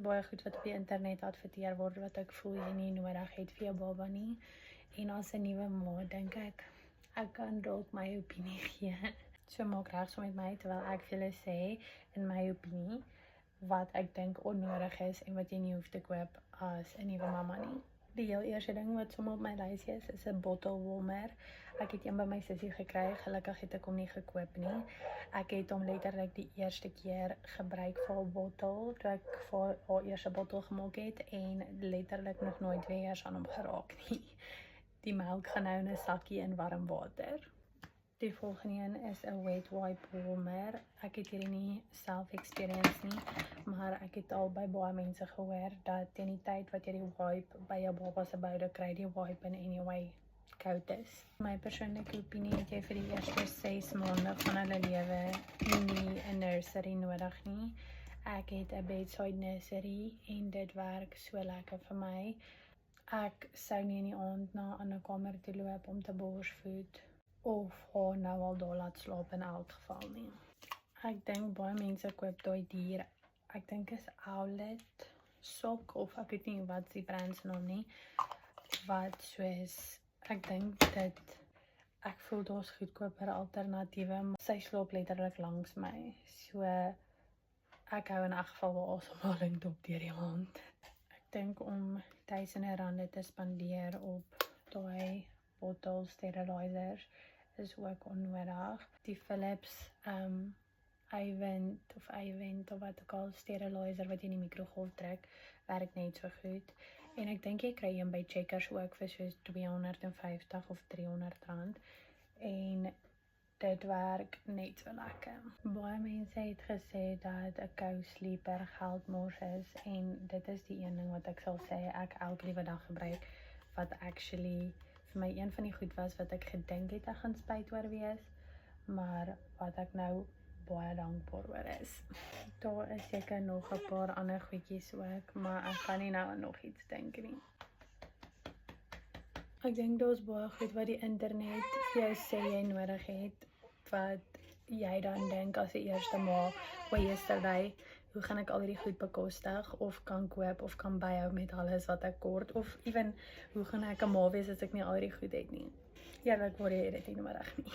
baie goed wat op die internet adverteer word wat ek voel jy nie nodig het vir jou baba nie. En as 'n nuwe ma dink ek kan dalk my opinie gee. So maak reg so met my terwyl ek vir julle sê in my opinie wat ek dink onnodig is en wat jy nie hoef te koop as 'n nuwe mamma nie. Die heel eerste ding wat sommer op my lysie is 'n bottle warmer. Ek het een by my sussie gekry, gelukkig het ek hom nie gekoop nie. Ek het hom letterlik die eerste keer gebruik vir 'n bottel, toe ek vir haar eerste bottel gemaak het en letterlik nog nooit weer eers aan hom geraak nie. Die melk gaan nou in 'n sakkie in warm water. Die volgende een is 'n wet wipe warmer. Ek het hierdie nie self experience nie, maar ek het al by baie mense gehoor dat teen die tyd wat jy die wipe by jou baba se boude kry, die wipe in anyway koud is. My persoonlike opinie het jy vir die eerste 6 maande van hulle lewe nie 'n nursery nodig nie. Ek het 'n bedside nursery en dit werk so lekker vir my. Ek sou nie in die aand na 'n ander kamer toe loop om te borsvoed of haar nou al daar laat slaap in elk geval nie. Ek dink baie mense koop daai dier. Ek dink is Owlet sok of ek weet nie wat die brand se naam nie. Wat soos ek dink dit ek voel daar's goedkoper alternatiewe, maar sy slaap letterlik langs my. So ek hou in elk geval wel asemhaling dop deur die aand. Ek dink om R1000 te spandeer op daai bottle sterilizers is ook onnodig. Die Philips Avent of wat ook al sterilizer wat jy in die mikrogolf trek, werk net so goed. En ek dink jy kry een by Checkers ook vir soos R250 of R300 en dit werk net so lekker. Baie mense het gesê dat 'n co-sleeper geldmors is en dit is die een ding wat ek sal sê ek elke liewe dag gebruik wat actually vir my een van die goed was wat ek gedink het ek gaan spyt oor wees, maar wat ek nou baie dankbaar oor is. Daar is seker nog 'n paar ander goedjies ook, maar ek kan nie nou aan nog iets dink nie. Ek dink daar's baie goed wat die internet vir jou sê jy nodig het, wat jy dan dink as die eerste ma, yesterday, hoe gaan ek al hierdie goed bekostig, of kan koop, of kan byhou met alles wat ek kort, of even, hoe gaan ek 'n ma wees as ek nie al hierdie goed het nie. Eerlikwaar het dit nie nodig nie.